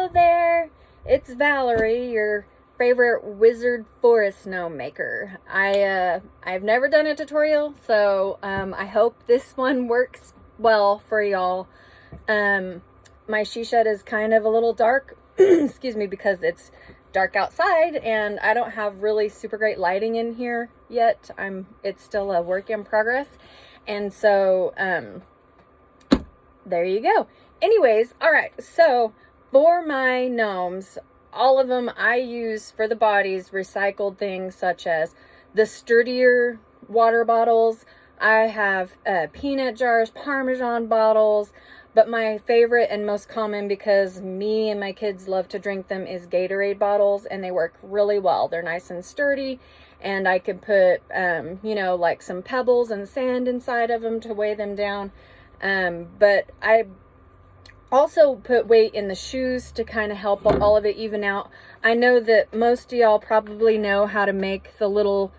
Hello there, it's Valerie, your favorite Wizard Forest Gnome maker. I've never done a tutorial, so I hope this one works well for y'all. My she shed is kind of a little dark, excuse me, because it's dark outside and I don't have really super great lighting in here yet. It's still a work in progress, and so there you go. Anyways, all right, so for my gnomes, all of them I use for the bodies recycled things such as the sturdier water bottles. I have peanut jars, Parmesan bottles, but my favorite and most common, because me and my kids love to drink them, is Gatorade bottles, and they work really well. They're nice and sturdy, and I can put, you know, like some pebbles and sand inside of them to weigh them down. But I also put weight in the shoes to kind of help all of it even out. I know that most of y'all probably know how to make the little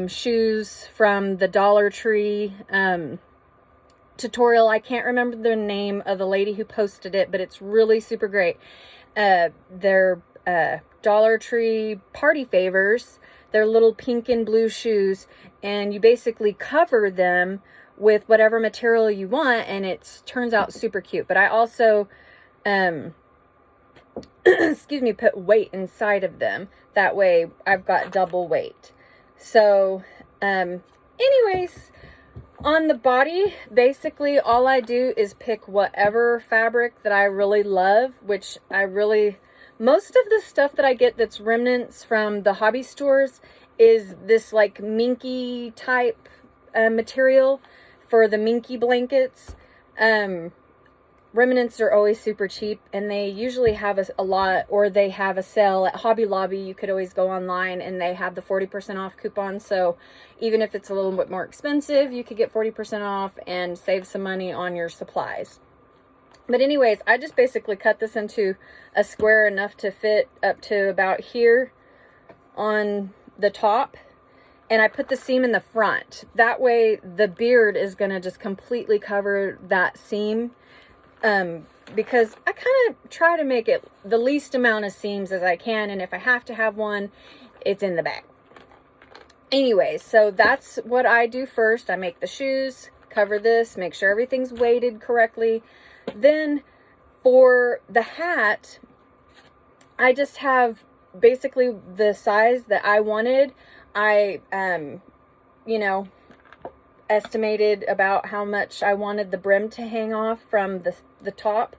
shoes from the Dollar Tree tutorial. I can't remember the name of the lady who posted it, but it's really super great. They're Dollar Tree party favors. They're little pink and blue shoes, and you basically cover them with whatever material you want, and it turns out super cute. But I also excuse me, put weight inside of them. That way I've got double weight. So anyways, on the body, basically all I do is pick whatever fabric that I really love, which most of the stuff that I get that's remnants from the hobby stores is this like minky type material for the minky blankets. Remnants are always super cheap, and they usually have a lot, or they have a sale at Hobby Lobby. You could always go online and they have the 40% off coupon. So even if it's a little bit more expensive, you could get 40% off and save some money on your supplies. But anyways, I just basically cut this into a square enough to fit up to about here on the top. And I put the seam in the front. That way the beard is going to just completely cover that seam. Because I kind of try to make it the least amount of seams as I can. And if I have to have one, it's in the back. Anyway, so that's what I do first. I make the shoes, cover this, make sure everything's weighted correctly. Then for the hat, I just have basically the size that I wanted. I, you know, estimated about how much I wanted the brim to hang off from the top.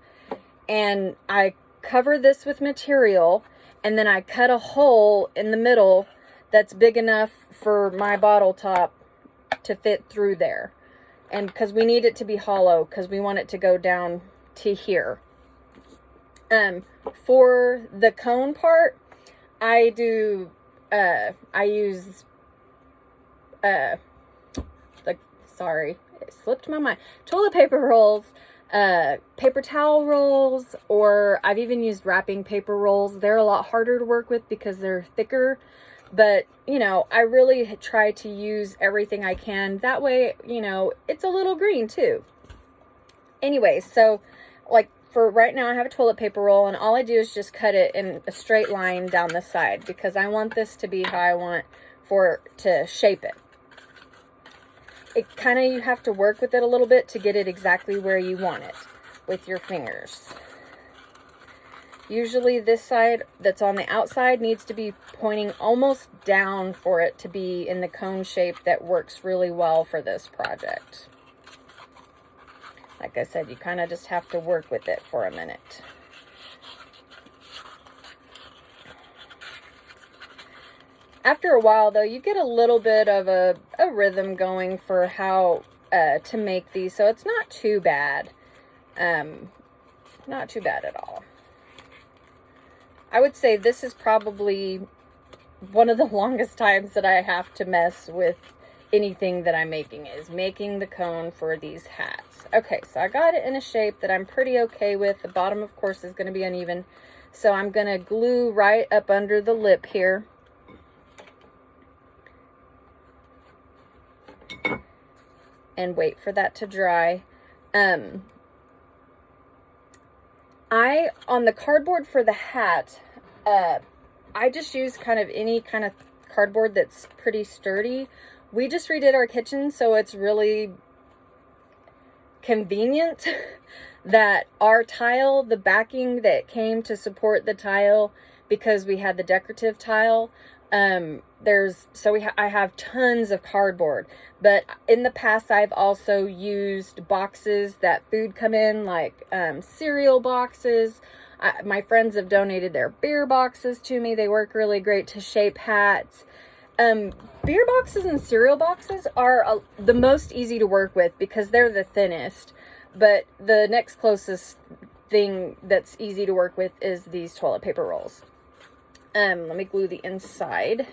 And I cover this with material, and then I cut a hole in the middle that's big enough for my bottle top to fit through there. And because we need it to be hollow, because we want it to go down to here. For the cone part, I use sorry, it slipped my mind. Toilet paper rolls, paper towel rolls, or I've even used wrapping paper rolls. They're a lot harder to work with because they're thicker, but you know, I really try to use everything I can. That way, you know, it's a little green too. Anyway, so like for right now, I have a toilet paper roll, and all I do is just cut it in a straight line down the side because I want this to be how I want to shape it. It kind of, you have to work with it a little bit to get it exactly where you want it with your fingers. Usually this side that's on the outside needs to be pointing almost down for it to be in the cone shape that works really well for this project. Like I said, you kind of just have to work with it for a minute. After a while, though, you get a little bit of a rhythm going for how to make these, so it's not too bad. Not too bad at all. I would say this is probably one of the longest times that I have to mess with anything that I'm making, is making the cone for these hats. Okay, so I got it in a shape that I'm pretty okay with. The bottom, of course, is going to be uneven, so I'm going to glue right up under the lip here. And wait for that to dry. on the cardboard for the hat, I just use kind of any kind of cardboard that's pretty sturdy. We just redid our kitchen, so it's really convenient that our tile, the backing that came to support the tile, because we had the decorative tile, I have tons of cardboard. But in the past, I've also used boxes that food come in, like cereal boxes. My friends have donated their beer boxes to me. They work really great to shape hats. Beer boxes and cereal boxes are the most easy to work with because they're the thinnest. But the next closest thing that's easy to work with is these toilet paper rolls. Let me glue the inside.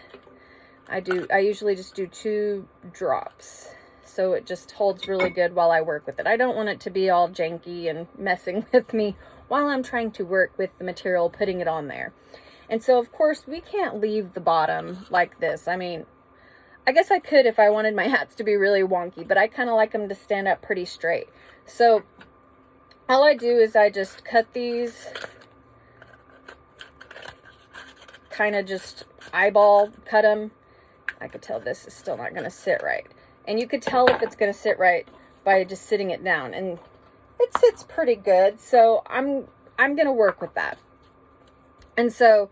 I usually just do 2 drops, so it just holds really good while I work with it. I don't want it to be all janky and messing with me while I'm trying to work with the material, putting it on there. And so, of course, we can't leave the bottom like this. I mean, I guess I could if I wanted my hats to be really wonky, but I kind of like them to stand up pretty straight. So, all I do is I just cut these, kind of just eyeball cut them. I could tell this is still not going to sit right. And you could tell if it's going to sit right by just sitting it down. And it sits pretty good, so I'm going to work with that. And so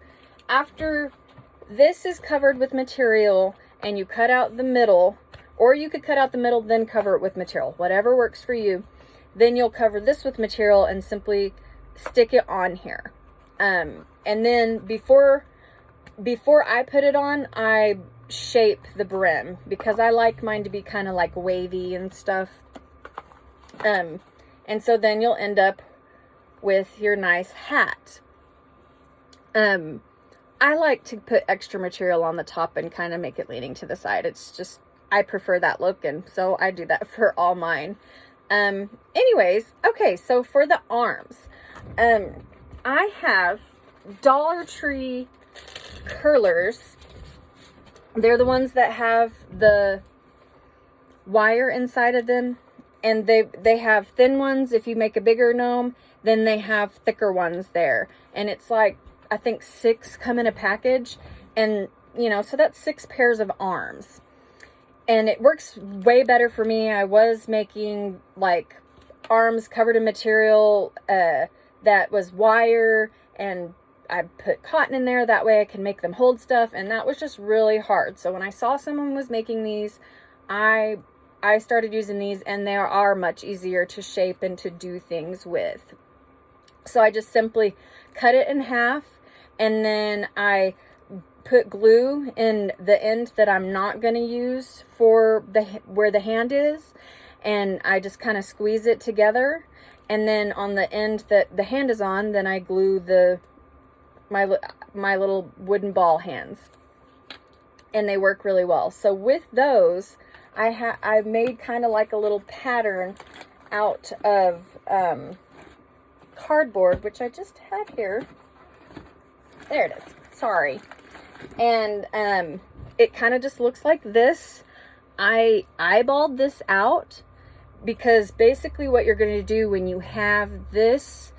after this is covered with material and you cut out the middle, or you could cut out the middle then cover it with material, whatever works for you, then you'll cover this with material and simply stick it on here. And then before I put it on, I shape the brim because I like mine to be kind of like wavy and stuff. And so then you'll end up with your nice hat. I like to put extra material on the top and kind of make it leaning to the side. It's just, I prefer that look, and so I do that for all mine. Anyways, okay, so for the arms, I have Dollar Tree curlers. They're the ones that have the wire inside of them, and they have thin ones. If you make a bigger gnome, then they have thicker ones there, and it's like, I think 6 come in a package, and so that's 6 pairs of arms, and it works way better for me. I was making like arms covered in material that was wire, and I put cotton in there, that way I can make them hold stuff, and that was just really hard. So when I saw someone was making these, I started using these, and they are much easier to shape and to do things with. So I just simply cut it in half, and then I put glue in the end that I'm not going to use for where the hand is, and I just kind of squeeze it together, and then on the end that the hand is on, then I glue my little wooden ball hands, and they work really well. So with those, I made kind of like a little pattern out of cardboard, which I just had here. There it is. Sorry. And it kind of just looks like this. I eyeballed this out because basically what you're going to do when you have this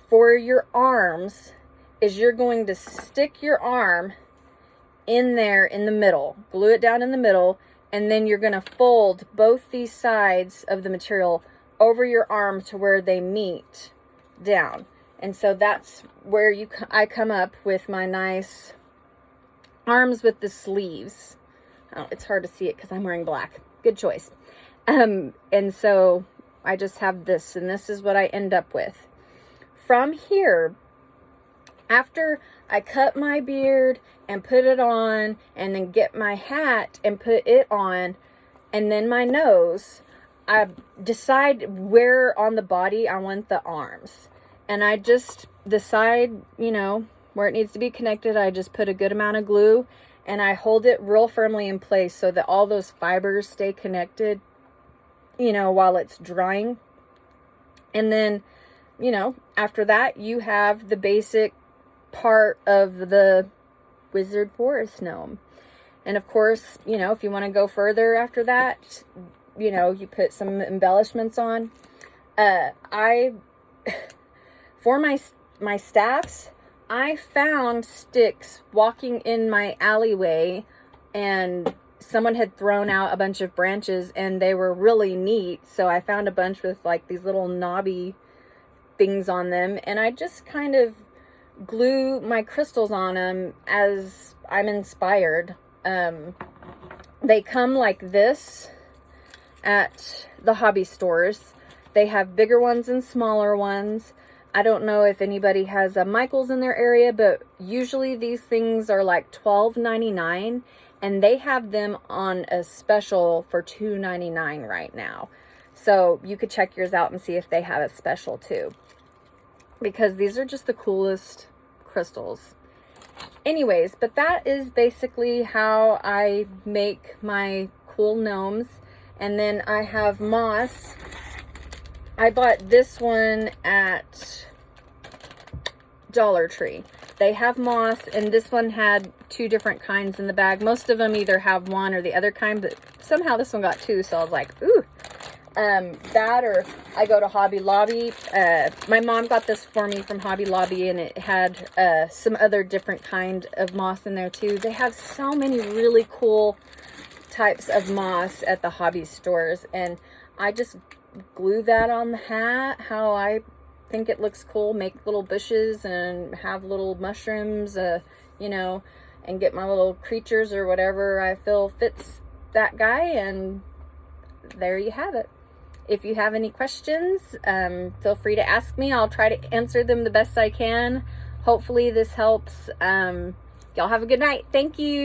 for your arms is you're going to stick your arm in there in the middle, glue it down in the middle, and then you're going to fold both these sides of the material over your arm to where they meet down. And so that's where I come up with my nice arms with the sleeves. Oh, it's hard to see it because I'm wearing black. Good choice. And so I just have this, and this is what I end up with. From here, after I cut my beard and put it on, and then get my hat and put it on, and then my nose, I decide where on the body I want the arms. And I just decide, where it needs to be connected. I just put a good amount of glue, and I hold it real firmly in place so that all those fibers stay connected, while it's drying. And then, after that, you have the basic part of the Wizard Forest Gnome. And of course, if you want to go further after that, you put some embellishments on. For for my staffs, I found sticks walking in my alleyway, and someone had thrown out a bunch of branches and they were really neat. So I found a bunch with like these little knobby things on them, and I just kind of glue my crystals on them as I'm inspired. They come like this at the hobby stores. They have bigger ones and smaller ones. I don't know if anybody has a Michael's in their area, but usually these things are like $12.99, and they have them on a special for $2.99 right now. So you could check yours out and see if they have a special too, because these are just the coolest crystals. Anyways, but that is basically how I make my cool gnomes. And then I have moss. I bought this one at Dollar Tree. They have moss, and this one had 2 different kinds in the bag. Most of them either have one or the other kind, but somehow this one got 2, so I was like, ooh. That, or I go to Hobby Lobby. My mom got this for me from Hobby Lobby, and it had some other different kind of moss in there too. They have so many really cool types of moss at the hobby stores, and I just glue that on the hat how I think it looks cool. Make little bushes and have little mushrooms, you know, and get my little creatures or whatever I feel fits that guy, and there you have it. If you have any questions, feel free to ask me. I'll try to answer them the best I can. Hopefully this helps. Y'all have a good night. Thank you.